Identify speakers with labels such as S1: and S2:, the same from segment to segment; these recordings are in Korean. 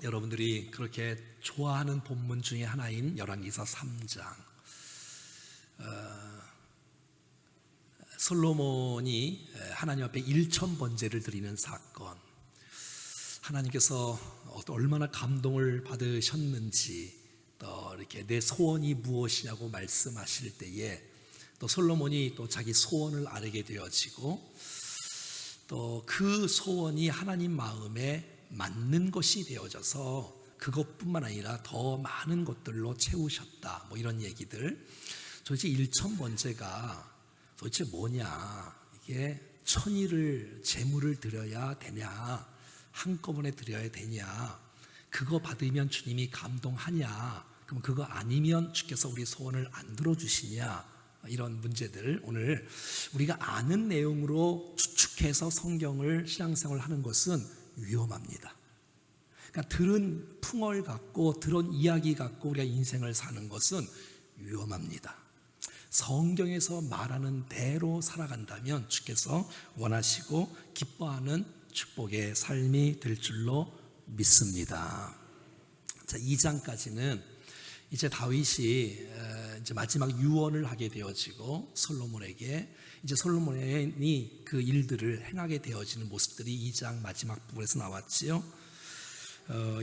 S1: 여러분들이 그렇게 좋아하는 본문 중에 하나인 열왕기사 3장, 솔로몬이 하나님 앞에 일천 번제를 드리는 사건, 하나님께서 얼마나 감동을 받으셨는지, 또 이렇게 내 소원이 무엇이냐고 말씀하실 때에 또 솔로몬이 또 자기 소원을 아뢰게 되어지고, 또 그 소원이 하나님 마음에 맞는 것이 되어져서 그것뿐만 아니라 더 많은 것들로 채우셨다, 이런 얘기들. 도대체 일천 번제가 도대체 뭐냐, 이게 천일을 제물을 드려야 되냐, 한꺼번에 드려야 되냐, 그거 받으면 주님이 감동하냐, 그럼 그거 아니면 주께서 우리 소원을 안 들어주시냐, 이런 문제들 오늘 우리가 아는 내용으로 추측해서 성경을 신앙생활을 하는 것은 위험합니다. 그러니까 들은 풍월 갖고 들은 이야기 갖고 우리가 인생을 사는 것은 위험합니다. 성경에서 말하는 대로 살아간다면 주께서 원하시고 기뻐하는 축복의 삶이 될 줄로 믿습니다. 자, 2장까지는 이제 다윗이 이제 마지막 유언을 하게 되어지고 솔로몬에게 이제 솔로몬이 그 일들을 행하게 되어지는 모습들이 2장 마지막 부분에서 나왔지요.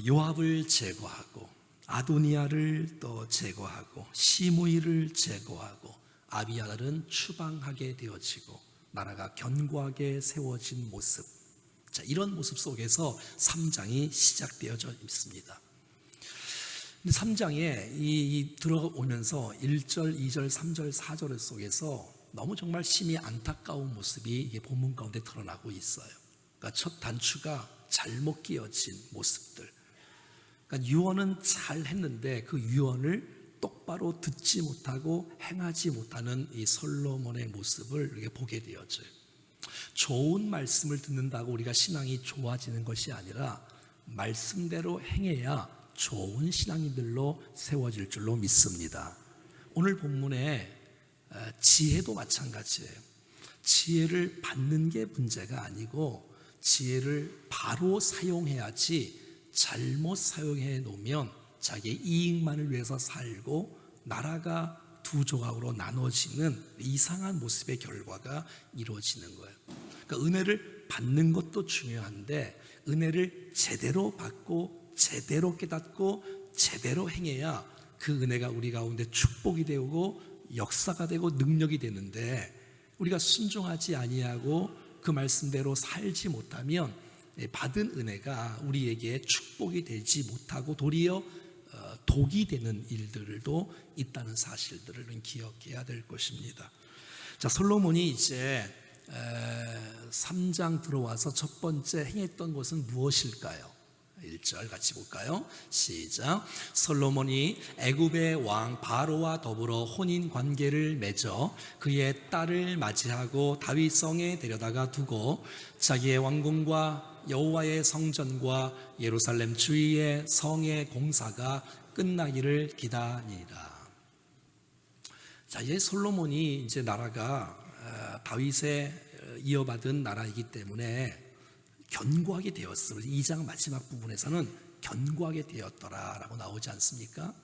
S1: 요압을 제거하고 아도니아를 또 제거하고 시므이를 제거하고 아비아달은 추방하게 되어지고 나라가 견고하게 세워진 모습. 자, 이런 모습 속에서 3장이 시작되어져 있습니다. 3장에 이 들어오면서 1절, 2절, 3절, 4절 속에서 너무 정말 심히 안타까운 모습이 이게 본문 가운데 드러나고 있어요. 그러니까 첫 단추가 잘못 끼어진 모습들. 그러니까 유언은 잘 했는데 그 유언을 똑바로 듣지 못하고 행하지 못하는 이 솔로몬의 모습을 이렇게 보게 되어져요. 좋은 말씀을 듣는다고 우리가 신앙이 좋아지는 것이 아니라 말씀대로 행해야 좋은 신앙인들로 세워질 줄로 믿습니다. 오늘 본문에 지혜도 마찬가지예요. 지혜를 받는 게 문제가 아니고 지혜를 바로 사용해야지 잘못 사용해 놓으면 자기의 이익만을 위해서 살고 나라가 두 조각으로 나눠지는 이상한 모습의 결과가 이루어지는 거예요. 그러니까 은혜를 받는 것도 중요한데 은혜를 제대로 받고 제대로 깨닫고 제대로 행해야 그 은혜가 우리 가운데 축복이 되고 역사가 되고 능력이 되는데 우리가 순종하지 아니하고 그 말씀대로 살지 못하면 받은 은혜가 우리에게 축복이 되지 못하고 도리어 독이 되는 일들도 있다는 사실들을 기억해야 될 것입니다. 자, 솔로몬이 이제 3장 들어와서 첫 번째 행했던 것은 무엇일까요? 1절 같이 볼까요? 시작. 솔로몬이 애굽의 왕 바로와 더불어 혼인 관계를 맺어 그의 딸을 맞이하고 다윗성에 데려다가 두고 자기의 왕궁과 여호와의 성전과 예루살렘 주위의 성의 공사가 끝나기를 기다리라. 자, 이제 솔로몬이 이제 나라가 다윗에 이어받은 나라이기 때문에 견고하게 되었어요. 2장 마지막 부분에서는 견고하게 되었더라라고 나오지 않습니까?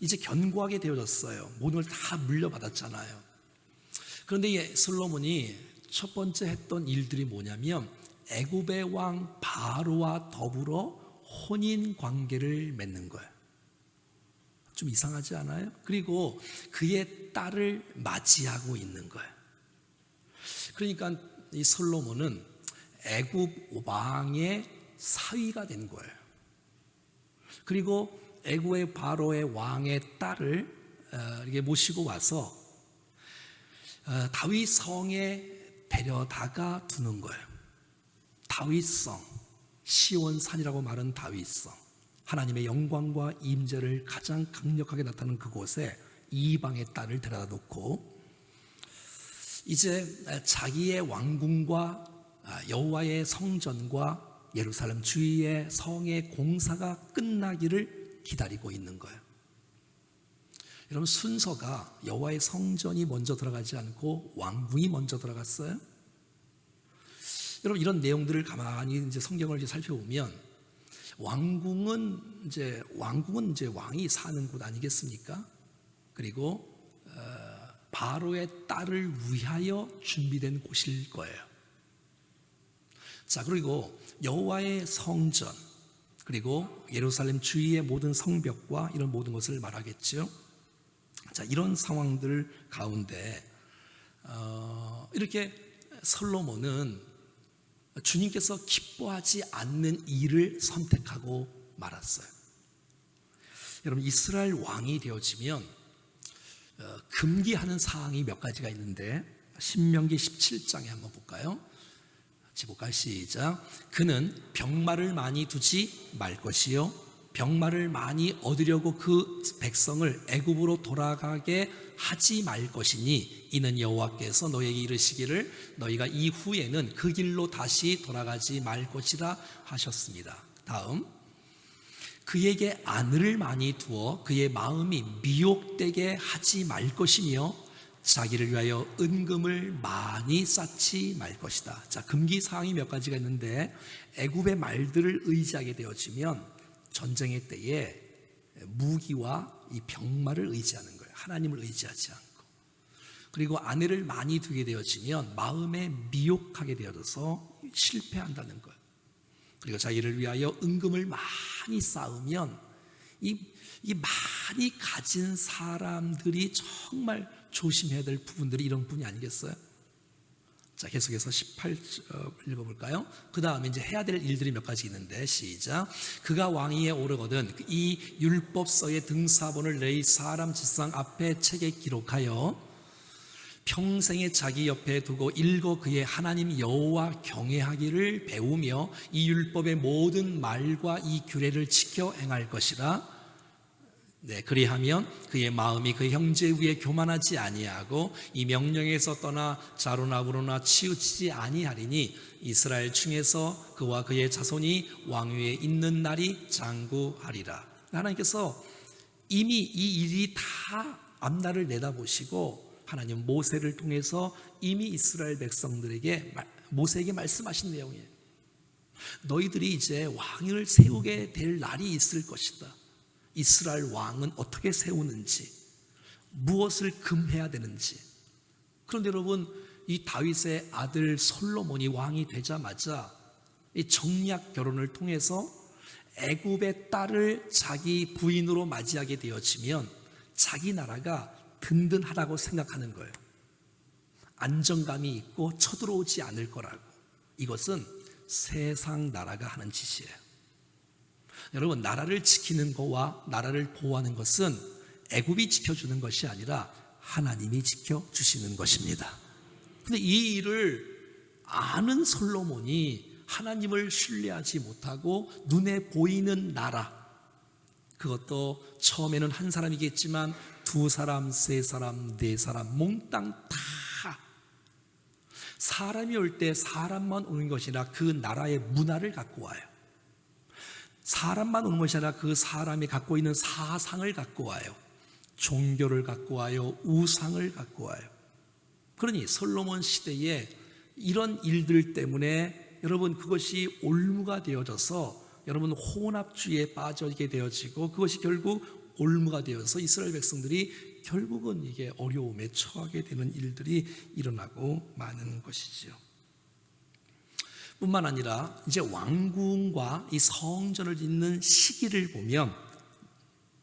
S1: 이제 견고하게 되어졌어요. 모든 걸 다 물려받았잖아요. 그런데 솔로몬이 첫 번째 했던 일들이 뭐냐면 애굽의 왕 바로와 더불어 혼인 관계를 맺는 거예요. 좀 이상하지 않아요? 그리고 그의 딸을 맞이하고 있는 거예요. 그러니까 이 솔로몬은 애굽 왕의 사위가 된 거예요. 그리고 애굽의 바로의 왕의 딸을 이렇게 모시고 와서 다윗 성에 데려다가 두는 거예요. 다윗성, 시온산이라고 말하는 다윗성, 하나님의 영광과 임재를 가장 강력하게 나타내는 그곳에 이방의 딸을 데려다 놓고 이제 자기의 왕궁과 여호와의 성전과 예루살렘 주위의 성의 공사가 끝나기를 기다리고 있는 거예요. 여러분, 순서가 여호와의 성전이 먼저 들어가지 않고 왕궁이 먼저 들어갔어요. 여러분, 이런 내용들을 가만히 이제 성경을 이제 살펴보면 왕궁은 이제 왕이 사는 곳 아니겠습니까? 그리고 바로의 딸을 위하여 준비된 곳일 거예요. 자, 그리고 여호와의 성전, 그리고 예루살렘 주위의 모든 성벽과 이런 모든 것을 말하겠죠. 자, 이런 상황들 가운데 이렇게 솔로몬은 주님께서 기뻐하지 않는 일을 선택하고 말았어요. 여러분, 이스라엘 왕이 되어지면 금기하는 사항이 몇 가지가 있는데 신명기 17장에 한번 볼까요? 같이 볼까요? 시작. 그는 병마를 많이 두지 말 것이요, 병마를 많이 얻으려고 그 백성을 애굽으로 돌아가게 하지 말 것이니 이는 여호와께서 너에게 이르시기를 너희가 이후에는 그 길로 다시 돌아가지 말 것이라 하셨습니다. 다음, 그에게 아내를 많이 두어 그의 마음이 미혹되게 하지 말 것이며 자기를 위하여 은금을 많이 쌓지 말 것이다. 자, 금기사항이 몇 가지가 있는데 애굽의 말들을 의지하게 되어지면 전쟁의 때에 무기와 이 병마를 의지하는 거예요. 하나님을 의지하지 않고. 그리고 아내를 많이 두게 되어지면 마음에 미혹하게 되어져서 실패한다는 거예요. 그리고 자기를 위하여 은금을 많이 쌓으면 이 많이 가진 사람들이 정말 조심해야 될 부분들이 이런 부분이 아니겠어요? 자, 계속해서 18절 읽어볼까요? 그 다음에 이제 해야 될 일들이 몇 가지 있는데 시작. 그가 왕위에 오르거든 이 율법서의 등사본을 내 사람 지상 앞에 책에 기록하여 평생에 자기 옆에 두고 읽어 그의 하나님 여호와 경외하기를 배우며 이 율법의 모든 말과 이 규례를 지켜 행할 것이라. 네, 그리하면 그의 마음이 그 형제 위에 교만하지 아니하고 이 명령에서 떠나 자로나 부로나 치우치지 아니하리니 이스라엘 중에서 그와 그의 자손이 왕위에 있는 날이 장구하리라. 하나님께서 이미 이 일이 다 앞날을 내다보시고 하나님 모세를 통해서 이미 이스라엘 백성들에게 모세에게 말씀하신 내용이에요. 너희들이 이제 왕을 세우게 될 날이 있을 것이다. 이스라엘 왕은 어떻게 세우는지, 무엇을 금해야 되는지. 그런데 여러분, 이 다윗의 아들 솔로몬이 왕이 되자마자 이 정략 결혼을 통해서 애굽의 딸을 자기 부인으로 맞이하게 되어지면 자기 나라가 든든하다고 생각하는 거예요. 안정감이 있고 쳐들어오지 않을 거라고. 이것은 세상 나라가 하는 짓이에요. 여러분, 나라를 지키는 것과 나라를 보호하는 것은 애굽이 지켜주는 것이 아니라 하나님이 지켜주시는 것입니다. 그런데 이 일을 아는 솔로몬이 하나님을 신뢰하지 못하고 눈에 보이는 나라, 그것도 처음에는 한 사람이겠지만 두 사람, 세 사람, 네 사람 몽땅 다 사람이 올 때 사람만 오는 것이 아니라 그 나라의 문화를 갖고 와요. 사람만 오는 것이 아니라 그 사람이 갖고 있는 사상을 갖고 와요. 종교를 갖고 와요. 우상을 갖고 와요. 그러니 솔로몬 시대에 이런 일들 때문에 여러분 그것이 올무가 되어져서 여러분 혼합주의에 빠지게 되어지고 그것이 결국 올무가 되어서 이스라엘 백성들이 결국은 이게 어려움에 처하게 되는 일들이 일어나고 마는 것이지요. 뿐만 아니라 이제 왕궁과 이 성전을 짓는 시기를 보면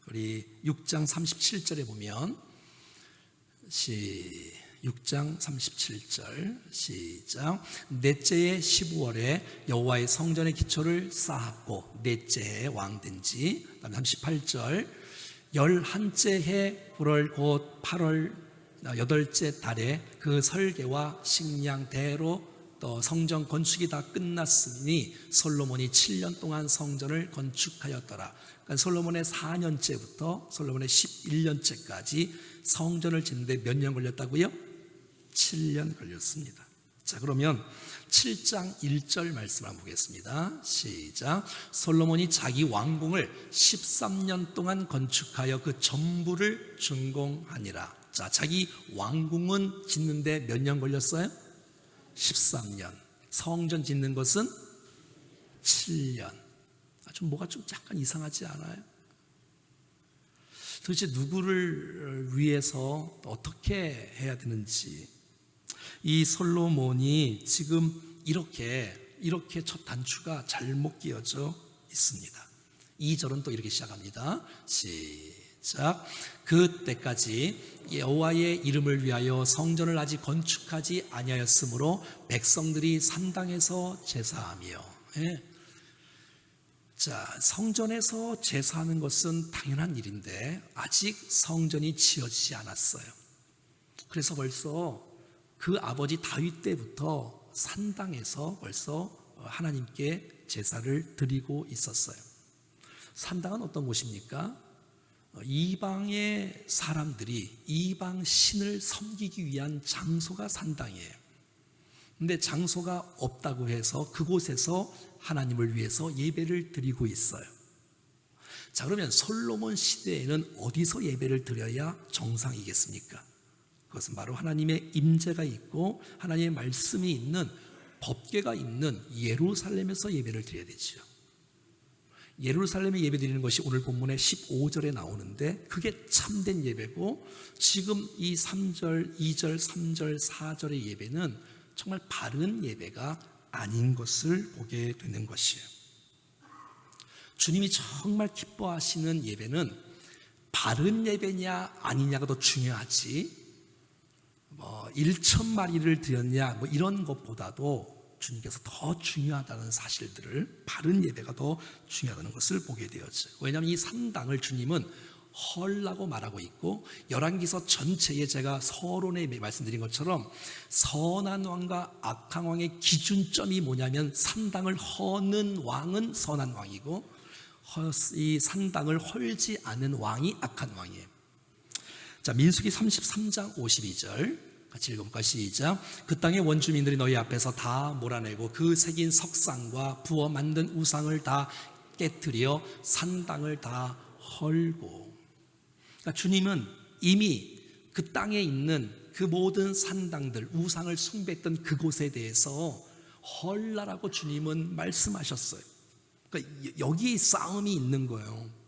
S1: 우리 6장 37절에 보면 6장 37절 시작. 넷째의 15월에 여호와의 성전의 기초를 쌓았고 넷째 해 왕된 지. 그다음에 38절 11째 해 9월 곧 8월 8째 달에 그 설계와 식량대로 또 성전 건축이 다 끝났으니 솔로몬이 7년 동안 성전을 건축하였더라. 그러니까 솔로몬의 4년째부터 솔로몬의 11년째까지 성전을 짓는데 몇 년 걸렸다고요? 7년 걸렸습니다. 자, 그러면 7장 1절 말씀 한번 보겠습니다. 시작. 솔로몬이 자기 왕궁을 13년 동안 건축하여 그 전부를 준공하니라. 자, 자기 왕궁은 짓는데 몇 년 걸렸어요? 13년. 성전 짓는 것은 7년. 뭐가 좀 약간 이상하지 않아요? 도대체 누구를 위해서 어떻게 해야 되는지, 이 솔로몬이 지금 이렇게 첫 단추가 잘못 끼어져 있습니다. 2절은 또 이렇게 시작합니다. 시작. 그때까지 여호와의 이름을 위하여 성전을 아직 건축하지 아니하였으므로 백성들이 산당에서 제사하며. 자, 성전에서 제사하는 것은 당연한 일인데 아직 성전이 지어지지 않았어요. 그래서 벌써 그 아버지 다윗 때부터 산당에서 벌써 하나님께 제사를 드리고 있었어요. 산당은 어떤 곳입니까? 이방의 사람들이 이방 신을 섬기기 위한 장소가 산당이에요. 근데 장소가 없다고 해서 그곳에서 하나님을 위해서 예배를 드리고 있어요. 자, 그러면 솔로몬 시대에는 어디서 예배를 드려야 정상이겠습니까? 그것은 바로 하나님의 임재가 있고 하나님의 말씀이 있는, 법궤가 있는 예루살렘에서 예배를 드려야 되죠. 예루살렘에 예배 드리는 것이 오늘 본문의 15절에 나오는데 그게 참된 예배고, 지금 이 3절, 2절, 3절, 4절의 예배는 정말 바른 예배가 아닌 것을 보게 되는 것이에요. 주님이 정말 기뻐하시는 예배는 바른 예배냐 아니냐가 더 중요하지, 1,000마리를 드렸냐 이런 것보다도 주님께서 더 중요하다는 사실들을, 바른 예배가 더 중요하다는 것을 보게 되었죠. 왜냐하면 이 산당을 주님은 헐라고 말하고 있고, 열왕기서 전체에 제가 서론에 말씀드린 것처럼 선한 왕과 악한 왕의 기준점이 뭐냐면 산당을 허는 왕은 선한 왕이고 이 산당을 헐지 않은 왕이 악한 왕이에요. 자, 민수기 33장 52절 같이 읽어볼까? 시작. 그 땅의 원주민들이 너희 앞에서 다 몰아내고 그 새긴 석상과 부어 만든 우상을 다 깨뜨려 산당을 다 헐고. 그러니까 주님은 이미 그 땅에 있는 그 모든 산당들, 우상을 숭배했던 그곳에 대해서 헐라라고 주님은 말씀하셨어요. 그러니까 여기 싸움이 있는 거예요.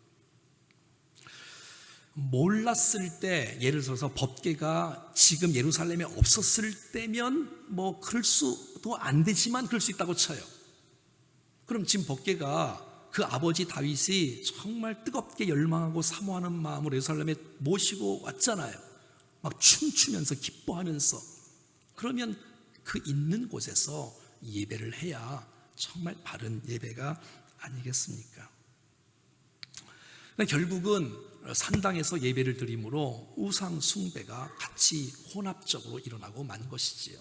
S1: 몰랐을 때, 예를 들어서 법궤가 지금 예루살렘에 없었을 때면 그럴 수도 안 되지만 그럴 수 있다고 쳐요. 그럼 지금 법궤가 그 아버지 다윗이 정말 뜨겁게 열망하고 사모하는 마음으로 예루살렘에 모시고 왔잖아요. 막 춤추면서 기뻐하면서. 그러면 그 있는 곳에서 예배를 해야 정말 바른 예배가 아니겠습니까? 결국은 산당에서 예배를 드림으로 우상 숭배가 같이 혼합적으로 일어나고 만 것이지요.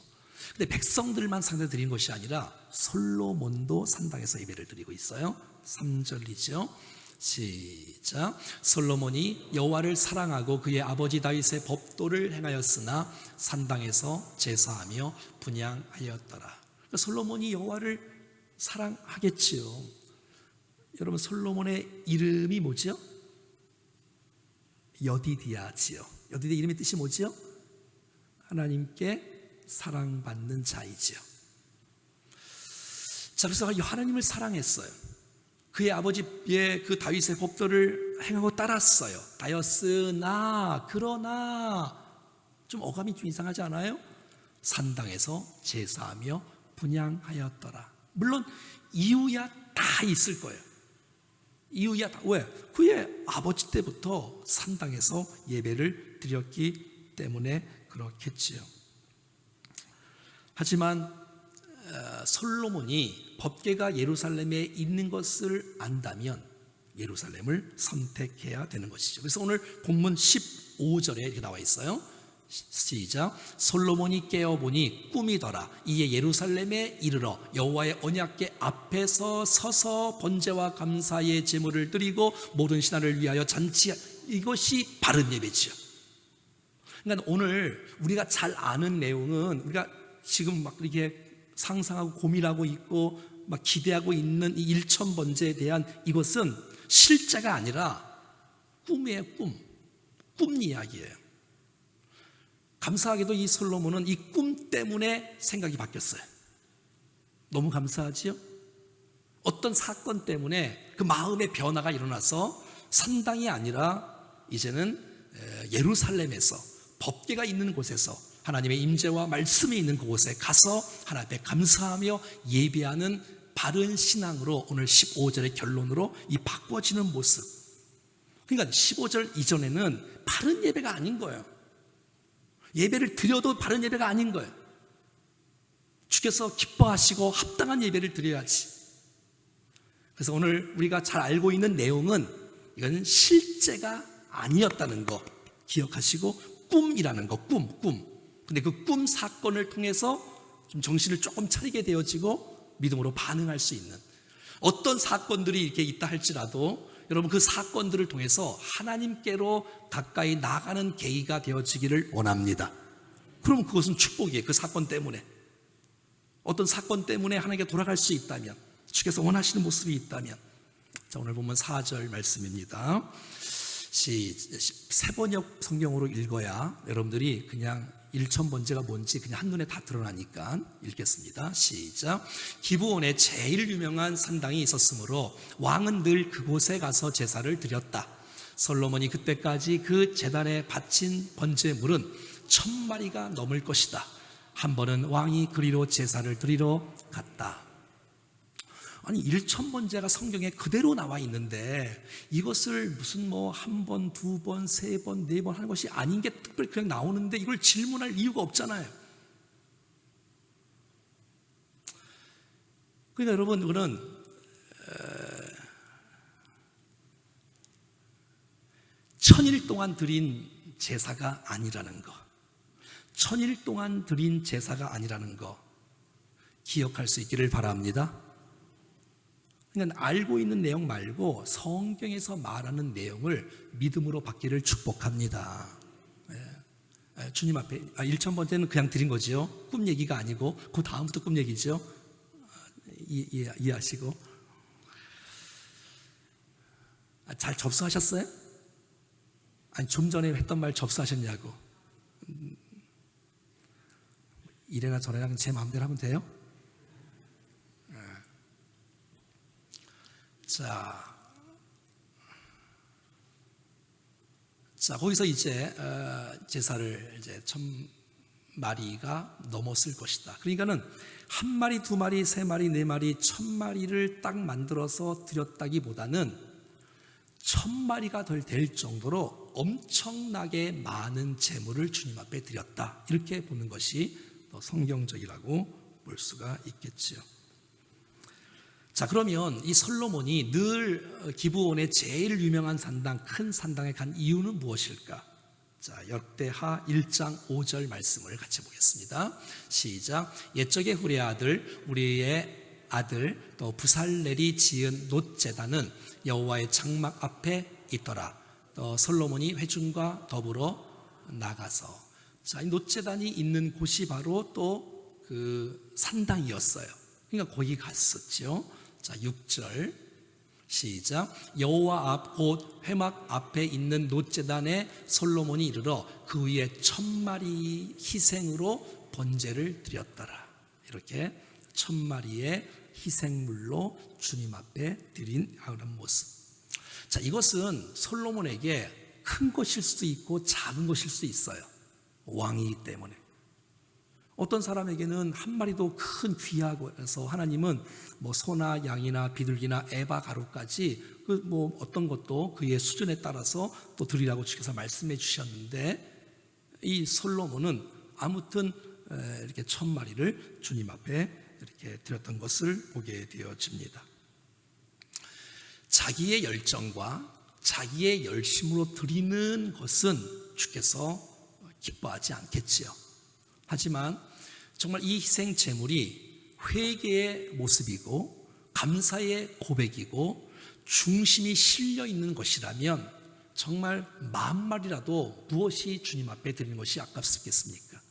S1: 근데 백성들만 상대 드린 것이 아니라 솔로몬도 산당에서 예배를 드리고 있어요. 3절이죠. 시작. 솔로몬이 여호와를 사랑하고 그의 아버지 다윗의 법도를 행하였으나 산당에서 제사하며 분향하였더라. 그러니까 솔로몬이 여호와를 사랑하겠지요. 여러분, 솔로몬의 이름이 뭐죠? 여디디아지요. 여디디아 이름의 뜻이 뭐지요? 하나님께 사랑받는 자이지요. 자, 그래서 하나님을 사랑했어요. 그의 아버지의 그 다윗의 법도를 행하고 따랐어요. 그러나 좀 어감이 좀 이상하지 않아요? 산당에서 제사하며 분향하였더라. 물론 이유야 다 있을 거예요. 이유야 다. 왜? 그의 아버지 때부터 산당에서 예배를 드렸기 때문에 그렇겠지요. 하지만 솔로몬이 법궤가 예루살렘에 있는 것을 안다면 예루살렘을 선택해야 되는 것이죠. 그래서 오늘 본문 15절에 이렇게 나와 있어요. 시작. 솔로몬이 깨어보니 꿈이더라. 이에 예루살렘에 이르러 여호와의 언약궤 앞에서 서서 번제와 감사의 제물을 드리고 모든 신하를 위하여 잔치. 이것이 바른 예배지요. 그러니까 오늘 우리가 잘 아는 내용은, 우리가 지금 막 이렇게 상상하고 고민하고 있고 막 기대하고 있는 이 일천 번제에 대한 이것은 실제가 아니라 꿈이에요. 꿈 이야기예요. 감사하게도 이 솔로몬은 이 꿈 때문에 생각이 바뀌었어요. 너무 감사하지요? 어떤 사건 때문에 그 마음의 변화가 일어나서 산당이 아니라 이제는 예루살렘에서 법궤가 있는 곳에서 하나님의 임재와 말씀이 있는 그곳에 가서 하나님 앞에 감사하며 예배하는 바른 신앙으로 오늘 15절의 결론으로 이 바꿔지는 모습. 그러니까 15절 이전에는 바른 예배가 아닌 거예요. 예배를 드려도 바른 예배가 아닌 거예요. 주께서 기뻐하시고 합당한 예배를 드려야지. 그래서 오늘 우리가 잘 알고 있는 내용은 이건 실제가 아니었다는 거 기억하시고, 꿈이라는 거, 꿈. 근데 그 꿈 사건을 통해서 좀 정신을 조금 차리게 되어지고 믿음으로 반응할 수 있는 어떤 사건들이 이렇게 있다 할지라도 여러분 그 사건들을 통해서 하나님께로 가까이 나가는 계기가 되어지기를 원합니다. 그럼 그것은 축복이에요. 그 사건 때문에, 어떤 사건 때문에 하나님께 돌아갈 수 있다면, 주께서 원하시는 모습이 있다면. 자, 오늘 보면 4절 말씀입니다. 세번역 성경으로 읽어야 여러분들이 그냥 일천번제가 뭔지 그냥 한눈에 다 드러나니까 읽겠습니다. 시작. 기브온에 제일 유명한 산당이 있었으므로 왕은 늘 그곳에 가서 제사를 드렸다. 솔로몬이 그때까지 그 제단에 바친 번제물은 1000마리가 넘을 것이다. 한 번은 왕이 그리로 제사를 드리러 갔다. 아니 1000번제가 성경에 그대로 나와 있는데 이것을 무슨 뭐 한 번, 두 번, 세 번, 네 번 하는 것이 아닌 게 특별히 그냥 나오는데 이걸 질문할 이유가 없잖아요. 그러니까 여러분, 이거는 천일 동안 드린 제사가 아니라는 거, 천일 동안 드린 제사가 아니라는 거 기억할 수 있기를 바랍니다. 그러니까 알고 있는 내용 말고 성경에서 말하는 내용을 믿음으로 받기를 축복합니다. 주님 앞에 1000번째는 그냥 드린 거죠. 꿈 얘기가 아니고 그 다음부터 꿈 얘기죠. 이해하시고. 잘 접수하셨어요? 아니 좀 전에 했던 말 접수하셨냐고. 이래나 저래나 제 마음대로 하면 돼요? 자, 거기서 이제 제사를 이제 1000마리가 넘었을 것이다. 그러니까는 한 마리, 두 마리, 세 마리, 네 마리, 1000마리를 딱 만들어서 드렸다기보다는 1000마리가 될 정도로 엄청나게 많은 제물을 주님 앞에 드렸다. 이렇게 보는 것이 더 성경적이라고 볼 수가 있겠지요. 자, 그러면 이 솔로몬이 늘 기브온의 제일 유명한 산당, 큰 산당에 간 이유는 무엇일까? 자, 역대하 1장 5절 말씀을 같이 보겠습니다. 시작. 옛적의 후레 아들 우리의 아들 또 부살렐이 지은 놋제단은 여호와의 장막 앞에 있더라. 또 솔로몬이 회중과 더불어 나가서, 자, 이 놋제단이 있는 곳이 바로 또 그 산당이었어요. 그러니까 거기 갔었죠. 자, 6절 시작. 여호와 앞 곧 회막 앞에 있는 놋제단에 솔로몬이 이르러 그 위에 1000마리 희생으로 번제를 드렸더라. 이렇게 1000마리의 희생물로 주님 앞에 드린 그런 모습. 자, 이것은 솔로몬에게 큰 것일 수도 있고 작은 것일 수도 있어요. 왕이기 때문에. 어떤 사람에게는 한 마리도 큰 귀하고 해서 하나님은 뭐 소나 양이나 비둘기나 에바 가루까지 그 뭐 어떤 것도 그의 수준에 따라서 또 드리라고 주께서 말씀해 주셨는데, 이 솔로몬은 아무튼 이렇게 1000마리를 주님 앞에 이렇게 드렸던 것을 보게 되어집니다. 자기의 열정과 자기의 열심으로 드리는 것은 주께서 기뻐하지 않겠지요. 하지만 정말 이 희생 제물이 회개의 모습이고 감사의 고백이고 중심이 실려 있는 것이라면 정말 10,000마리라도 무엇이 주님 앞에 드리는 것이 아깝겠습니까?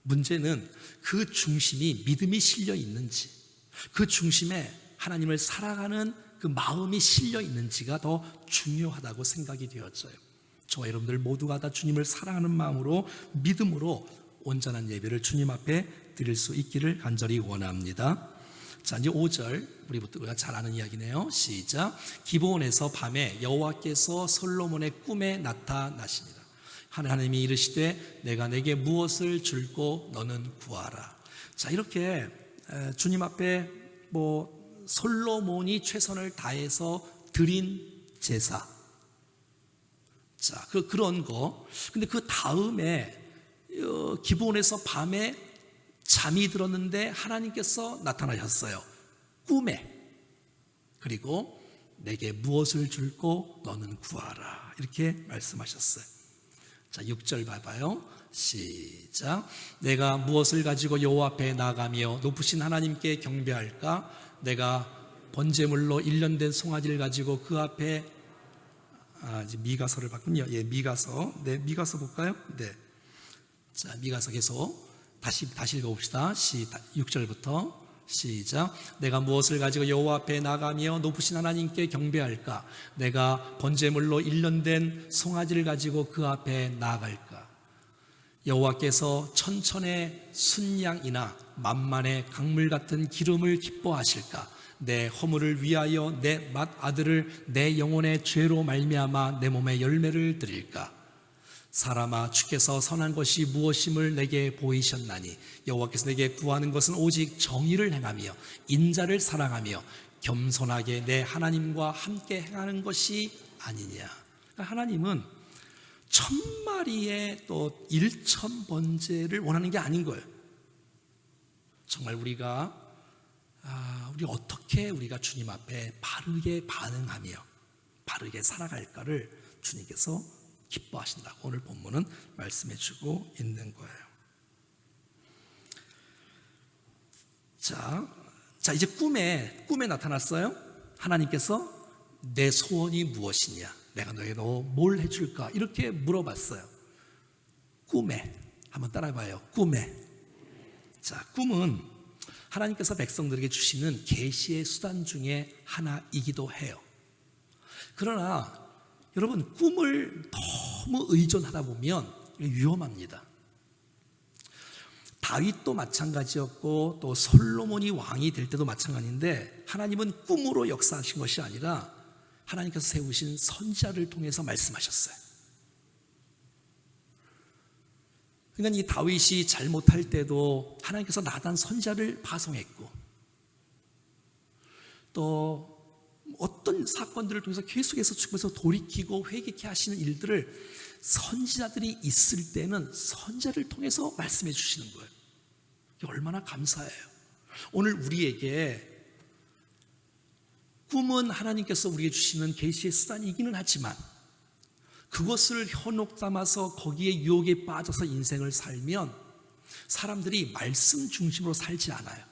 S1: 문제는 그 중심이 믿음이 실려 있는지, 그 중심에 하나님을 사랑하는 그 마음이 실려 있는지가 더 중요하다고 생각이 되어져요. 저와 여러분들 모두가 다 주님을 사랑하는 마음으로 믿음으로 온전한 예배를 주님 앞에 드릴 수 있기를 간절히 원합니다. 자, 이제 5절 우리가 잘 아는 이야기네요. 시작. 기브온에서 밤에 여호와께서 솔로몬의 꿈에 나타나시니라. 하나님이 이르시되 내가 내게 무엇을 줄고 너는 구하라. 자, 이렇게 주님 앞에 솔로몬이 최선을 다해서 드린 제사. 자, 그런 거. 근데 그 다음에 기브온에서 밤에 잠이 들었는데 하나님께서 나타나셨어요. 꿈에. 그리고 내게 무엇을 줄고 너는 구하라. 이렇게 말씀하셨어요. 자, 6절 봐봐요. 시작. 내가 무엇을 가지고 여호와 앞에 나가며 높으신 하나님께 경배할까? 내가 번제물로 1년 된 송아지를 가지고 그 앞에 이제 미가서를 봤군요. 예, 미가서. 네, 미가서 볼까요? 네. 자, 미가서 계속 다시 읽어봅시다. 6절부터 시작. 내가 무엇을 가지고 여호와 앞에 나가며 높으신 하나님께 경배할까? 내가 번제물로 1년 된 송아지를 가지고 그 앞에 나아갈까? 여호와께서 천천의 순양이나 만만의 강물 같은 기름을 기뻐하실까? 내 허물을 위하여 내 맏아들을 내 영혼의 죄로 말미암아 내 몸에 열매를 드릴까? 사람아, 주께서 선한 것이 무엇임을 내게 보이셨나니 여호와께서 내게 구하는 것은 오직 정의를 행하며 인자를 사랑하며 겸손하게 내 하나님과 함께 행하는 것이 아니냐. 그러니까 하나님은 1000마리의 또 1000번제를 원하는 게 아닌 거예요. 정말 우리가 어떻게 우리가 주님 앞에 바르게 반응하며 바르게 살아갈까를 주님께서 기뻐하신다고 오늘 본문은 말씀해 주고 있는 거예요. 자, 이제 꿈에 나타났어요. 하나님께서 내 소원이 무엇이냐? 내가 너에게 뭘 해줄까? 이렇게 물어봤어요. 꿈에. 한번 따라해봐요. 꿈에. 자, 꿈은 하나님께서 백성들에게 주시는 계시의 수단 중에 하나이기도 해요. 그러나 여러분, 꿈을 너무 의존하다 보면 위험합니다. 다윗도 마찬가지였고 또 솔로몬이 왕이 될 때도 마찬가지인데 하나님은 꿈으로 역사하신 것이 아니라 하나님께서 세우신 선지자를 통해서 말씀하셨어요. 그러니까 이 다윗이 잘못할 때도 하나님께서 나단 선지자를 파송했고 또 어떤 사건들을 통해서 계속해서 주께서 돌이키고 회개케 하시는 일들을 선지자들이 있을 때는 선지자를 통해서 말씀해 주시는 거예요. 이게 얼마나 감사해요. 오늘 우리에게 꿈은 하나님께서 우리에게 주시는 계시의 수단이기는 하지만 그것을 현혹 삼아서 거기에 유혹에 빠져서 인생을 살면 사람들이 말씀 중심으로 살지 않아요.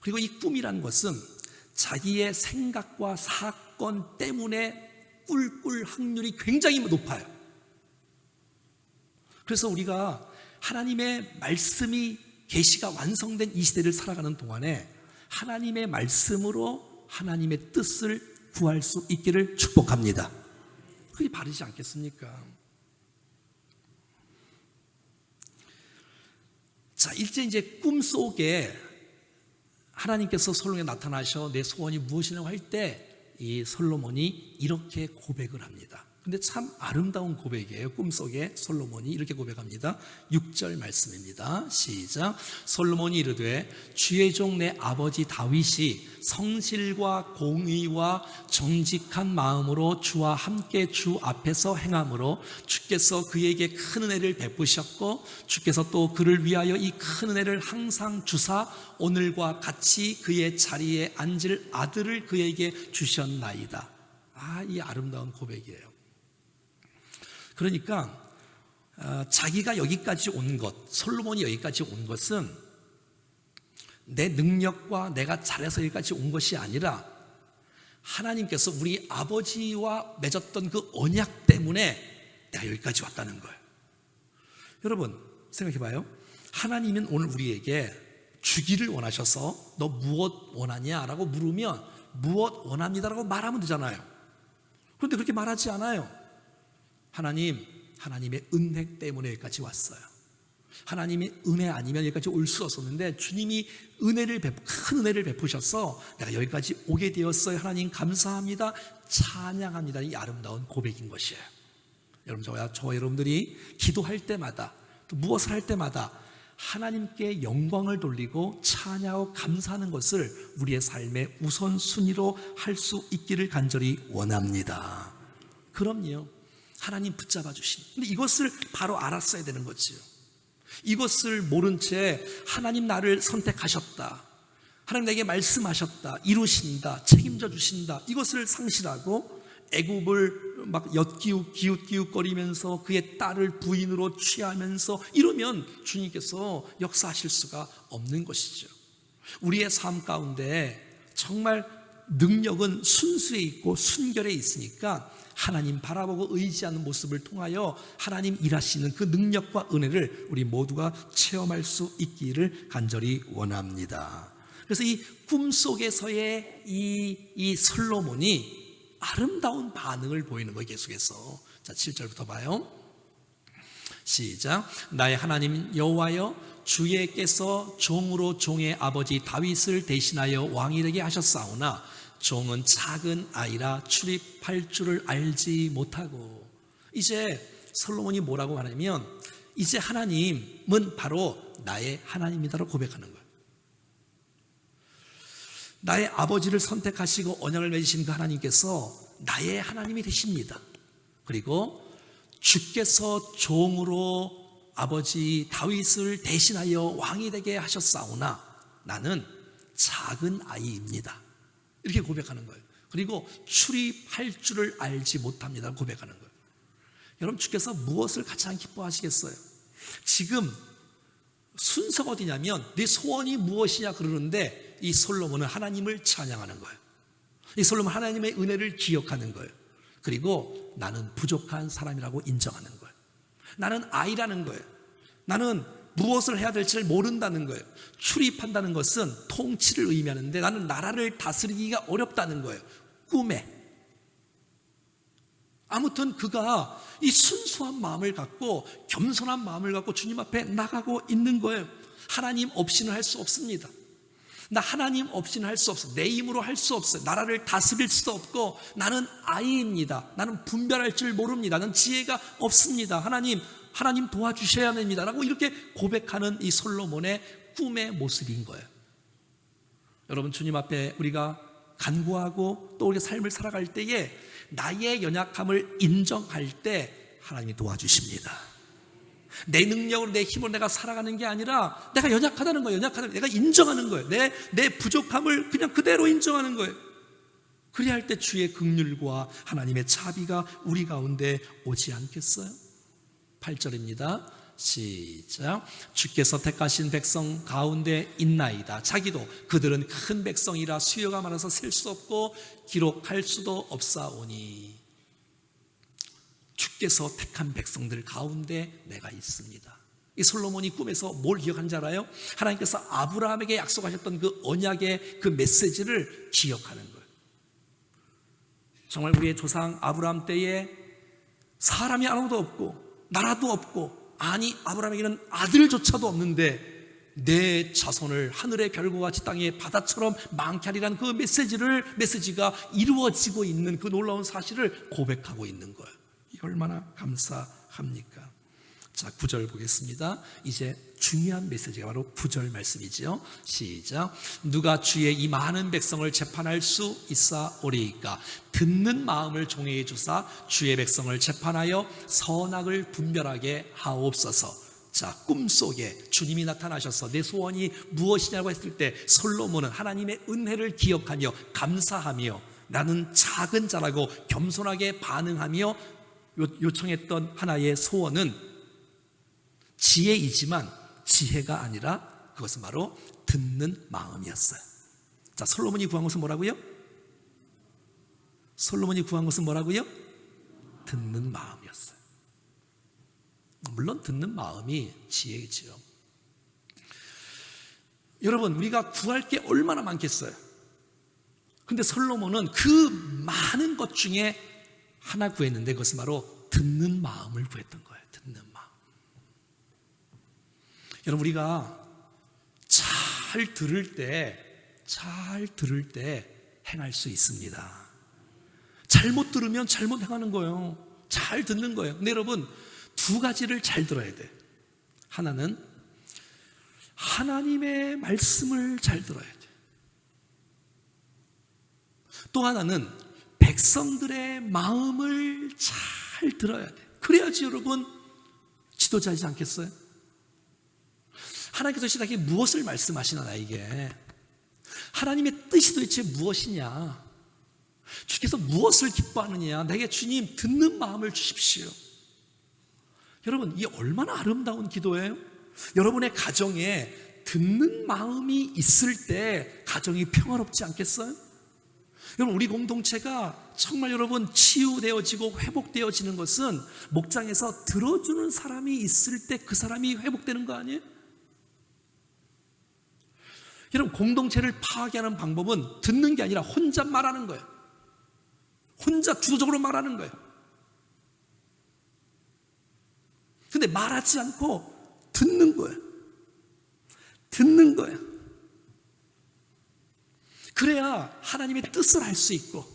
S1: 그리고 이 꿈이란 것은 자기의 생각과 사건 때문에 꿀꿀 확률이 굉장히 높아요. 그래서 우리가 하나님의 말씀이 계시가 완성된 이 시대를 살아가는 동안에 하나님의 말씀으로 하나님의 뜻을 구할 수 있기를 축복합니다. 그게 바르지 않겠습니까? 자, 이제 꿈속에 하나님께서 솔로몬에게 나타나셔 내 소원이 무엇이냐고 할 때 이 솔로몬이 이렇게 고백을 합니다. 근데 참 아름다운 고백이에요. 꿈속에 솔로몬이 이렇게 고백합니다. 6절 말씀입니다. 시작. 솔로몬이 이르되 주의 종 내 아버지 다윗이 성실과 공의와 정직한 마음으로 주와 함께 주 앞에서 행함으로 주께서 그에게 큰 은혜를 베푸셨고 주께서 또 그를 위하여 이 큰 은혜를 항상 주사 오늘과 같이 그의 자리에 앉을 아들을 그에게 주셨나이다. 이 아름다운 고백이에요. 그러니까 자기가 여기까지 온 것, 솔로몬이 여기까지 온 것은 내 능력과 내가 잘해서 여기까지 온 것이 아니라 하나님께서 우리 아버지와 맺었던 그 언약 때문에 내가 여기까지 왔다는 거예요. 여러분 생각해봐요. 하나님은 오늘 우리에게 주기를 원하셔서 너 무엇 원하냐? 라고 물으면 무엇 원합니다 라고 말하면 되잖아요. 그런데 그렇게 말하지 않아요. 하나님의 은혜 때문에 여기까지 왔어요. 하나님이 은혜 아니면 여기까지 올 수 없었는데 주님이 큰 은혜를 베푸셔서 내가 여기까지 오게 되었어요. 하나님 감사합니다. 찬양합니다. 이 아름다운 고백인 것이에요. 여러분, 저와 여러분들이 기도할 때마다 또 무엇을 할 때마다 하나님께 영광을 돌리고 찬양하고 감사하는 것을 우리의 삶의 우선순위로 할 수 있기를 간절히 원합니다. 그럼요, 하나님 붙잡아 주시니. 근데 이것을 바로 알았어야 되는 거지요. 이것을 모른 채 하나님 나를 선택하셨다, 하나님 내게 말씀하셨다, 이루신다, 책임져 주신다, 이것을 상실하고 애굽을 막 기웃기웃거리면서 그의 딸을 부인으로 취하면서 이러면 주님께서 역사하실 수가 없는 것이죠. 우리의 삶 가운데 정말 능력은 순수에 있고 순결에 있으니까 하나님 바라보고 의지하는 모습을 통하여 하나님 일하시는 그 능력과 은혜를 우리 모두가 체험할 수 있기를 간절히 원합니다. 그래서 이 꿈속에서의 이 솔로몬이 아름다운 반응을 보이는 거예요. 계속해서. 자, 7절부터 봐요. 시작. 나의 하나님 여호와여, 주께서 종으로 종의 아버지 다윗을 대신하여 왕이 되게 하셨사오나 종은 작은 아이라 출입할 줄을 알지 못하고. 이제 솔로몬이 뭐라고 하냐면 이제 하나님은 바로 나의 하나님이다라고 고백하는 거예요. 나의 아버지를 선택하시고 언약을 맺으신 그 하나님께서 나의 하나님이 되십니다. 그리고 주께서 종으로 아버지 다윗을 대신하여 왕이 되게 하셨사오나 나는 작은 아이입니다. 이렇게 고백하는 거예요. 그리고 출입할 줄을 알지 못합니다 고백하는 거예요. 여러분, 주께서 무엇을 가장 기뻐하시겠어요? 지금 순서가 어디냐면 네 소원이 무엇이냐 그러는데 이 솔로몬은 하나님을 찬양하는 거예요. 이 솔로몬은 하나님의 은혜를 기억하는 거예요. 그리고 나는 부족한 사람이라고 인정하는 거예요. 나는 아이라는 거예요. 나는 무엇을 해야 될지를 모른다는 거예요. 출입한다는 것은 통치를 의미하는데 나는 나라를 다스리기가 어렵다는 거예요. 꿈에. 아무튼 그가 이 순수한 마음을 갖고 겸손한 마음을 갖고 주님 앞에 나가고 있는 거예요. 하나님 없이는 할 수 없습니다. 나 하나님 없이는 할 수 없어. 내 힘으로 할 수 없어요. 나라를 다스릴 수도 없고 나는 아이입니다. 나는 분별할 줄 모릅니다. 나는 지혜가 없습니다. 하나님 도와주셔야 됩니다 라고 이렇게 고백하는 이 솔로몬의 꿈의 모습인 거예요. 여러분, 주님 앞에 우리가 간구하고 또 우리가 삶을 살아갈 때에 나의 연약함을 인정할 때 하나님이 도와주십니다. 내 능력으로 내 힘으로 내가 살아가는 게 아니라 내가 연약하다는 거예요. 내가 인정하는 거예요. 내 부족함을 그냥 그대로 인정하는 거예요. 그래야 할 때 주의 긍휼과 하나님의 자비가 우리 가운데 오지 않겠어요? 8절입니다. 시작. 주께서 택하신 백성 가운데 있나이다. 자기도 그들은 큰 백성이라 수요가 많아서 셀 수 없고 기록할 수도 없사오니. 주께서 택한 백성들 가운데 내가 있습니다. 이 솔로몬이 꿈에서 뭘 기억하는지 알아요? 하나님께서 아브라함에게 약속하셨던 그 언약의 그 메시지를 기억하는 거예요. 정말 우리의 조상 아브라함 때에 사람이 아무도 없고 나라도 없고, 아니 아브라함에게는 아들조차도 없는데 내 자손을 하늘의 별과 같이 땅의 바다처럼 많게 하리라는 그 메시지가 이루어지고 있는 그 놀라운 사실을 고백하고 있는 거예요. 얼마나 감사합니까? 자, 9절 보겠습니다. 이제 중요한 메시지가 바로 9절 말씀이죠. 시작. 누가 주의 이 많은 백성을 재판할 수 있사오리이까? 듣는 마음을 종에게 주사 주의 백성을 재판하여 선악을 분별하게 하옵소서. 자, 꿈속에 주님이 나타나셔서 내 소원이 무엇이냐고 했을 때 솔로몬은 하나님의 은혜를 기억하며 감사하며 나는 작은 자라고 겸손하게 반응하며 요청했던 하나의 소원은 지혜이지만 지혜가 아니라 그것은 바로 듣는 마음이었어요. 자, 솔로몬이 구한 것은 뭐라고요? 듣는 마음이었어요. 물론 듣는 마음이 지혜이지요. 여러분, 우리가 구할 게 얼마나 많겠어요? 근데 솔로몬은 그 많은 것 중에 하나 구했는데 그것은 바로 듣는 마음을 구했던 거예요. 듣는 마음. 여러분, 우리가 잘 들을 때 행할 수 있습니다. 잘못 들으면 잘못 행하는 거예요. 잘 듣는 거예요. 근데 여러분, 두 가지를 잘 들어야 돼. 하나는 하나님의 말씀을 잘 들어야 돼. 또 하나는 백성들의 마음을 잘 들어야 돼. 그래야지 여러분 지도자이지 않겠어요? 하나님께서 시작에 무엇을 말씀하시나 나에게? 하나님의 뜻이 도대체 무엇이냐? 주께서 무엇을 기뻐하느냐? 내게 주님 듣는 마음을 주십시오. 여러분, 이게 얼마나 아름다운 기도예요? 여러분의 가정에 듣는 마음이 있을 때 가정이 평화롭지 않겠어요? 여러분, 우리 공동체가 정말 여러분 치유되어지고 회복되어지는 것은 목장에서 들어주는 사람이 있을 때 그 사람이 회복되는 거 아니에요? 여러분, 공동체를 파괴하는 방법은 듣는 게 아니라 혼자 말하는 거예요. 혼자 주도적으로 말하는 거예요. 근데 말하지 않고 듣는 거예요. 듣는 거예요. 그래야 하나님의 뜻을 알 수 있고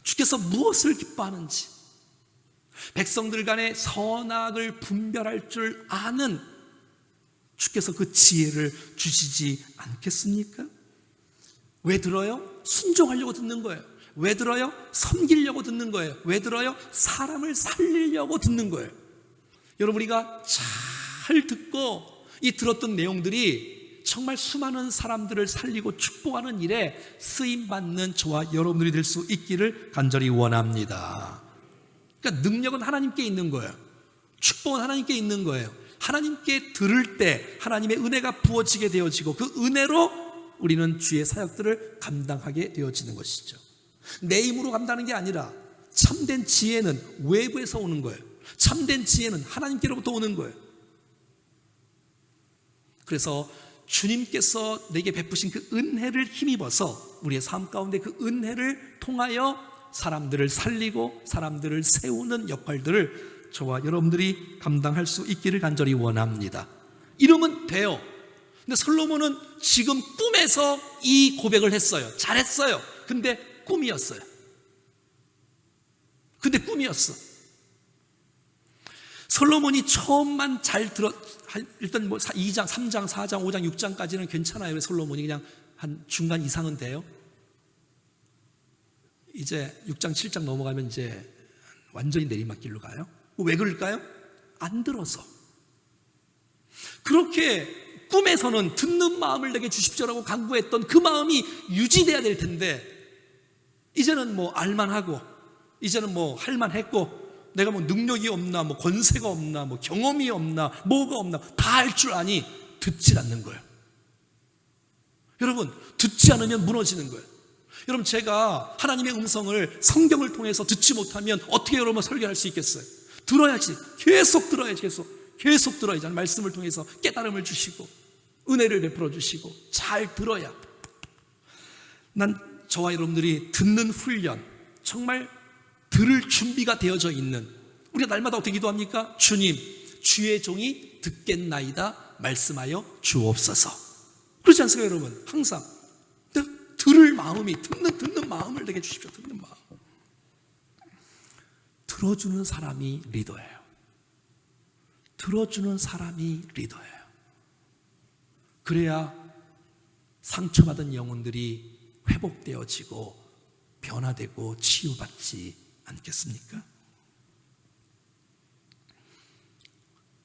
S1: 주께서 무엇을 기뻐하는지, 백성들 간의 선악을 분별할 줄 아는 주께서 그 지혜를 주시지 않겠습니까? 왜 들어요? 순종하려고 듣는 거예요. 왜 들어요? 섬기려고 듣는 거예요. 왜 들어요? 사람을 살리려고 듣는 거예요. 여러분, 우리가 잘 듣고 이 들었던 내용들이 정말 수많은 사람들을 살리고 축복하는 일에 쓰임받는 저와 여러분들이 될 수 있기를 간절히 원합니다. 그러니까 능력은 하나님께 있는 거예요. 축복은 하나님께 있는 거예요. 하나님께 들을 때 하나님의 은혜가 부어지게 되어지고 그 은혜로 우리는 주의 사역들을 감당하게 되어지는 것이죠. 내 힘으로 감당하는 게 아니라 참된 지혜는 외부에서 오는 거예요. 참된 지혜는 하나님께로부터 오는 거예요. 그래서 주님께서 내게 베푸신 그 은혜를 힘입어서 우리의 삶 가운데 그 은혜를 통하여 사람들을 살리고 사람들을 세우는 역할들을 저와 여러분들이 감당할 수 있기를 간절히 원합니다. 이러면 돼요. 근데 솔로몬은 지금 꿈에서 이 고백을 했어요. 잘했어요. 근데 꿈이었어요. 근데 꿈이었어. 솔로몬이 처음만 잘 일단 뭐 2장, 3장, 4장, 5장, 6장까지는 괜찮아요. 솔로몬이 그냥 한 중간 이상은 돼요. 이제 6장, 7장 넘어가면 이제 완전히 내리막길로 가요. 왜 그럴까요? 안 들어서. 그렇게 꿈에서는 듣는 마음을 내게 주십시오라고 간구했던 그 마음이 유지돼야 될 텐데 이제는 뭐 알만하고 이제는 뭐 할만했고 내가 뭐 능력이 없나 뭐 권세가 없나 뭐 경험이 없나 뭐가 없나 다 할 줄 아니 듣질 않는 거예요. 여러분, 듣지 않으면 무너지는 거예요. 여러분, 제가 하나님의 음성을 성경을 통해서 듣지 못하면 어떻게 여러분 설교할 수 있겠어요? 들어야지. 계속 들어야지. 계속 들어야지. 말씀을 통해서 깨달음을 주시고 은혜를 베풀어 주시고 잘 들어야. 난 저와 여러분들이 듣는 훈련, 정말 들을 준비가 되어져 있는, 우리가 날마다 어떻게 기도합니까? 주님, 주의 종이 듣겠나이다 말씀하여 주옵소서. 그렇지 않습니까 여러분? 항상 들을 마음이, 듣는 마음을 내게 주십시오. 듣는 마음. 들어주는 사람이 리더예요. 들어주는 사람이 리더예요. 그래야 상처받은 영혼들이 회복되어지고 변화되고 치유받지 않겠습니까?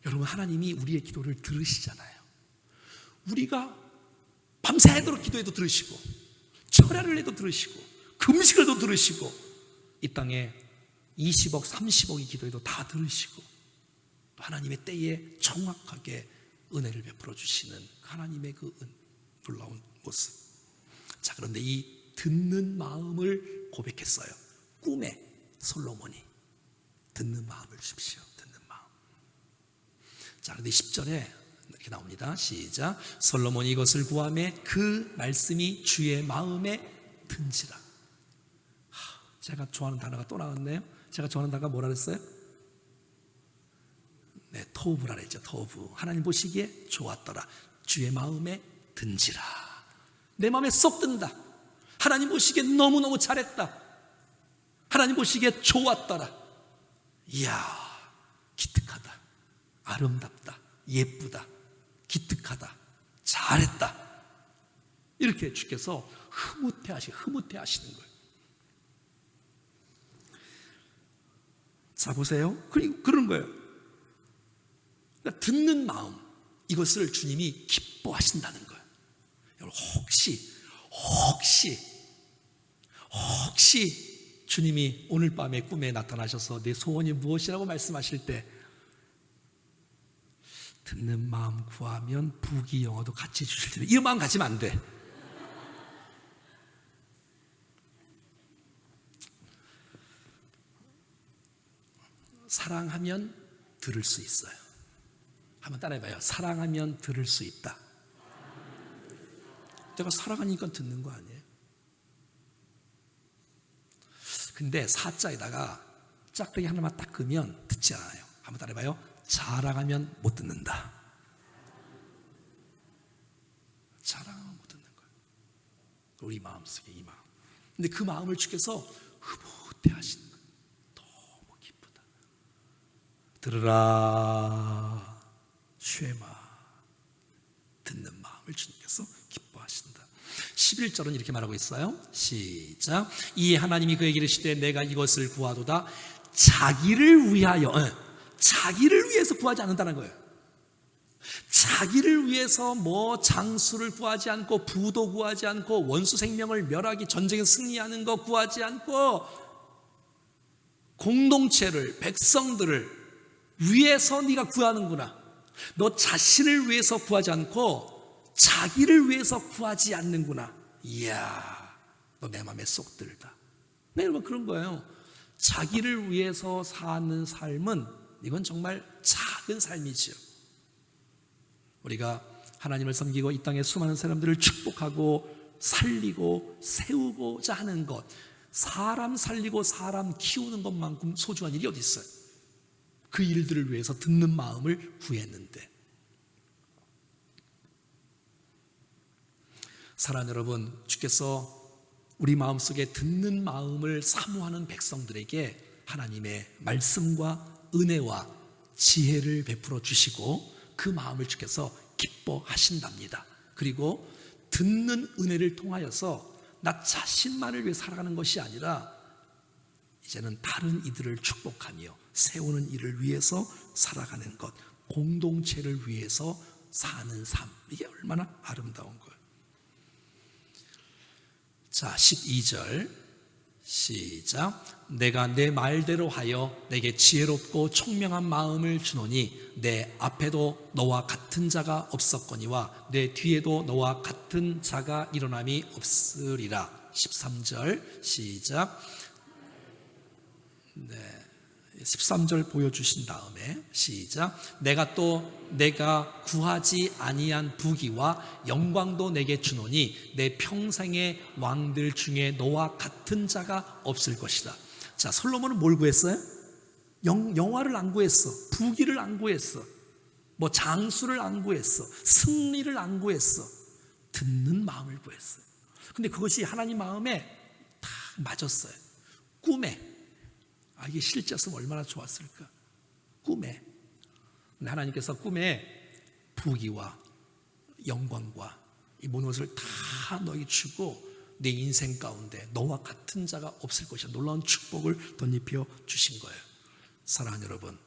S1: 여러분, 하나님이 우리의 기도를 들으시잖아요. 우리가 밤새도록 기도해도 들으시고 철야를 해도 들으시고 금식을 해도 들으시고 이 땅에 20억 30억이 기도해도 다 들으시고 또 하나님의 때에 정확하게 은혜를 베풀어 주시는 하나님의 그 놀라운 모습. 자, 그런데 이 듣는 마음을 고백했어요. 꿈에 솔로몬이 듣는 마음을 주십시오. 듣는 마음. 자, 그런데 10절에 이렇게 나옵니다. 시작. 솔로몬이 이것을 구하매 그 말씀이 주의 마음에 든지라. 제가 좋아하는 단어가 또 나왔네요. 제가 좋아하는 단어가 뭐라 그랬어요? 네, 토부라 그랬죠. 토부. 하나님 보시기에 좋았더라. 주의 마음에 든지라. 내 마음에 쏙 든다. 하나님 보시기에 너무너무 잘했다. 하나님 보시기에 좋았더라. 이야, 기특하다. 아름답다. 예쁘다. 기특하다. 잘했다. 이렇게 주께서 흐뭇해 하시는 거예요. 자, 보세요. 그런 거예요. 그러니까 듣는 마음, 이것을 주님이 기뻐하신다는 거예요. 여러분, 혹시 주님이 오늘 밤에 꿈에 나타나셔서 내 소원이 무엇이라고 말씀하실 때 듣는 마음 구하면 부귀 영화도 같이 주실 텐데, 이 마음 가지면 안 돼. 사랑하면 들을 수 있어요. 한번 따라해봐요. 사랑하면 들을 수 있다. 내가 사랑하니까 듣는 거 아니에요? 근데 사자에다가 짝대기 하나만 딱 그으면 듣지 않아요. 한번 따라해봐요. 자랑하면 못 듣는다. 자랑하면 못 듣는 거예요. 우리 마음속에 이 마음. 근데 그 마음을 주께서 흐뭇해 하시는 거예요. 너무 기쁘다. 들으라 쉐마. 듣는 마음을 주님께서 기뻐하신다. 11절은 이렇게 말하고 있어요. 시작. 이에 하나님이 그에게 이르시되 내가 이것을 구하도다. 자기를 위하여, 자기를 위해서 구하지 않는다는 거예요. 자기를 위해서 뭐 장수를 구하지 않고, 부도 구하지 않고, 원수 생명을 멸하기, 전쟁에 승리하는 거 구하지 않고, 공동체를, 백성들을 위해서 네가 구하는구나. 너 자신을 위해서 구하지 않고 자기를 위해서 구하지 않는구나. 이야, 너 내 마음에 쏙 들다. 네, 여러분, 그런 거예요. 자기를 위해서 사는 삶은, 이건 정말 작은 삶이지요. 우리가 하나님을 섬기고 이 땅에 수많은 사람들을 축복하고 살리고 세우고자 하는 것, 사람 살리고 사람 키우는 것만큼 소중한 일이 어디 있어요? 그 일들을 위해서 듣는 마음을 구했는데, 사랑하는 여러분, 주께서 우리 마음속에 듣는 마음을 사모하는 백성들에게 하나님의 말씀과 은혜와 지혜를 베풀어 주시고 그 마음을 주께서 기뻐하신답니다. 그리고 듣는 은혜를 통하여서 나 자신만을 위해 살아가는 것이 아니라 이제는 다른 이들을 축복하며 세우는 일을 위해서 살아가는 것, 공동체를 위해서 사는 삶, 이게 얼마나 아름다운 거예요. 자, 12절 시작. 내가 내 말대로 하여 내게 지혜롭고 총명한 마음을 주노니 내 앞에도 너와 같은 자가 없었거니와 내 뒤에도 너와 같은 자가 일어남이 없으리라. 13절 시작. 네, 13절 보여주신 다음에 시작. 내가 구하지 아니한 부귀와 영광도 내게 주노니 내 평생의 왕들 중에 너와 같은 자가 없을 것이다. 자, 솔로몬은 뭘 구했어요? 영화를 안 구했어. 부귀를 안 구했어. 뭐 장수를 안 구했어. 승리를 안 구했어. 듣는 마음을 구했어요. 근데 그것이 하나님 마음에 다 맞았어요. 꿈에, 이게 실제였으면 얼마나 좋았을까. 꿈에. 근데 하나님께서 꿈에 부귀와 영광과 이 모든 것을 다 너에게 주고 내 인생 가운데 너와 같은 자가 없을 것이야. 놀라운 축복을 덧입혀 주신 거예요. 사랑하는 여러분,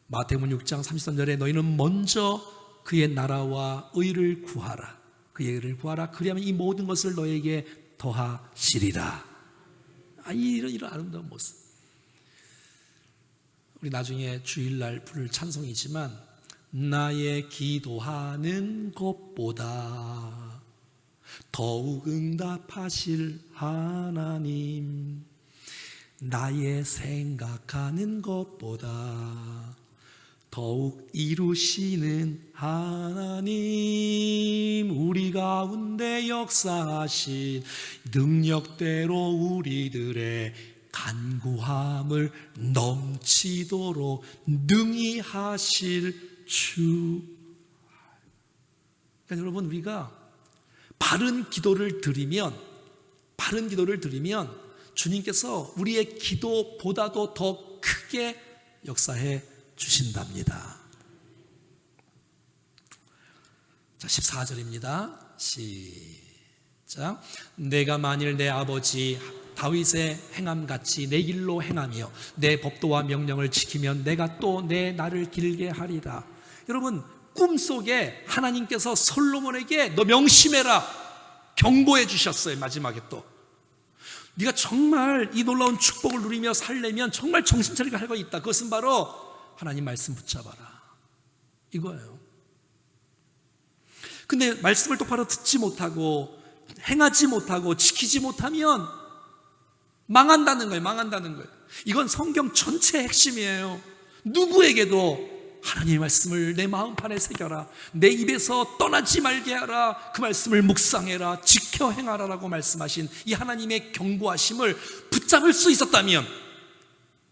S1: 마태복음 6장 33절에 너희는 먼저 그의 나라와 의를 구하라. 그의 의를 구하라. 그리하면 이 모든 것을 너에게 더하시리라. 이런 아름다운 모습. 우리 나중에 주일날 부를 찬송이지만, 나의 기도하는 것보다 더욱 응답하실 하나님, 나의 생각하는 것보다 더욱 이루시는 하나님, 우리 가운데 역사하신 능력대로 우리들의 간구함을 넘치도록 능히 하실 주. 그러니까 여러분, 우리가 바른 기도를 드리면 주님께서 우리의 기도보다도 더 크게 역사해 주신답니다. 자, 14절입니다. 시작. 내가 만일 내 아버지 다윗의 행함같이 내 길로 행하며 내 법도와 명령을 지키면 내가 또 내 날을 길게 하리라. 여러분, 꿈속에 하나님께서 솔로몬에게 너 명심해라 경고해 주셨어요. 마지막에 또 네가 정말 이 놀라운 축복을 누리며 살려면 정말 정신 차리게 할 거 있다. 그것은 바로 하나님 말씀 붙잡아라 이거예요. 근데 말씀을 똑바로 듣지 못하고 행하지 못하고 지키지 못하면 망한다는 거예요. 이건 성경 전체의 핵심이에요. 누구에게도 하나님의 말씀을 내 마음판에 새겨라, 내 입에서 떠나지 말게 하라, 그 말씀을 묵상해라, 지켜 행하라라고 말씀하신 이 하나님의 경고하심을 붙잡을 수 있었다면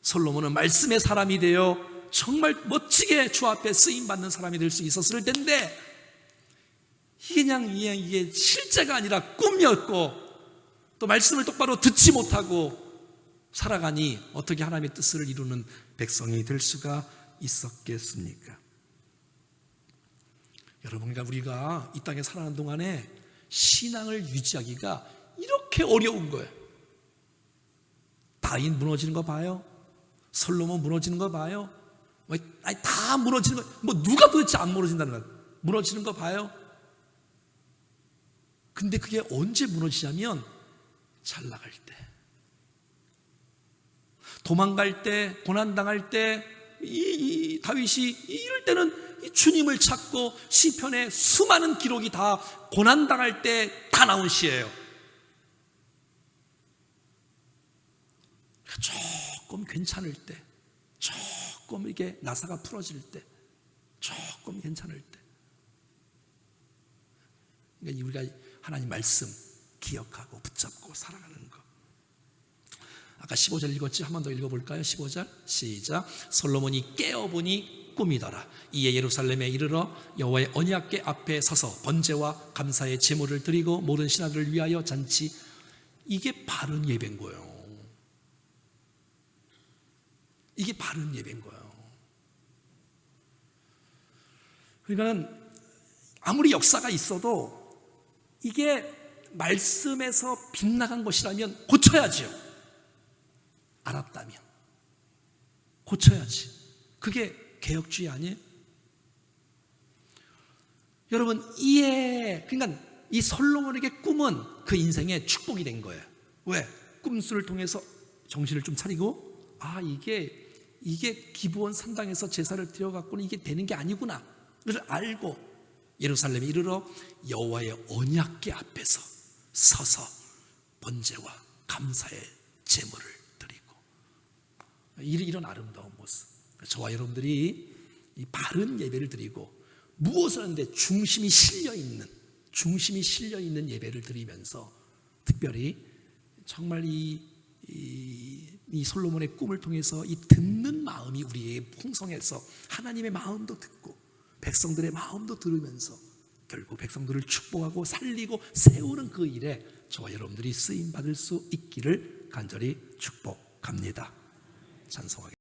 S1: 솔로몬은 말씀의 사람이 되어 정말 멋지게 주 앞에 쓰임받는 사람이 될 수 있었을 텐데, 이게 실제가 아니라 꿈이었고 또 말씀을 똑바로 듣지 못하고 살아가니 어떻게 하나님의 뜻을 이루는 백성이 될 수가 있었겠습니까? 여러분, 우리가 이 땅에 살아가는 동안에 신앙을 유지하기가 이렇게 어려운 거예요. 다윗 무너지는 거 봐요. 솔로몬 무너지는 거 봐요. 다 무너지는 거, 누가 도대체 안 무너진다는 거야. 무너지는 거 봐요. 근데 그게 언제 무너지냐면 잘 나갈 때, 도망갈 때, 고난당할 때, 다윗이 이럴 때는 이 주님을 찾고 시편의 수많은 기록이 다 고난당할 때 다 나온 시예요. 조금 괜찮을 때, 조금 이게 나사가 풀어질 때, 조금 괜찮을 때, 그러니까 우리가 하나님 말씀 기억하고 붙잡고 살아가는 거. 아까 15절 읽었지? 한 번 더 읽어볼까요? 15절 시작. 솔로몬이 깨어보니 꿈이더라. 이에 예루살렘에 이르러 여호와의 언약궤 앞에 서서 번제와 감사의 제물을 드리고 모든 신하들을 위하여 잔치. 이게 바른 예배인 거예요. 이게 바른 예배인 거예요. 그러니까 아무리 역사가 있어도 이게 말씀에서 빗나간 것이라면 고쳐야죠. 알았다면 고쳐야지. 그게 개혁주의 아니에요? 여러분, 그러니까 이 솔로몬에게 꿈은 그 인생의 축복이 된 거예요. 왜? 꿈수를 통해서 정신을 좀 차리고, 이게 기브온 산당에서 제사를 드려갖고는 이게 되는 게 아니구나 를 알고 예루살렘에 이르러 여호와의 언약궤 앞에서 서서 번제와 감사의 제물을 드리고, 이런 아름다운 모습. 저와 여러분들이 이 바른 예배를 드리고 무엇을 하는데 중심이 실려 있는 예배를 드리면서 특별히 정말 이 솔로몬의 꿈을 통해서 이 듣는 마음이 우리에게 풍성해서 하나님의 마음도 듣고 백성들의 마음도 들으면서 결국 백성들을 축복하고 살리고 세우는 그 일에 저와 여러분들이 쓰임받을 수 있기를 간절히 축복합니다. 찬송하겠습니다.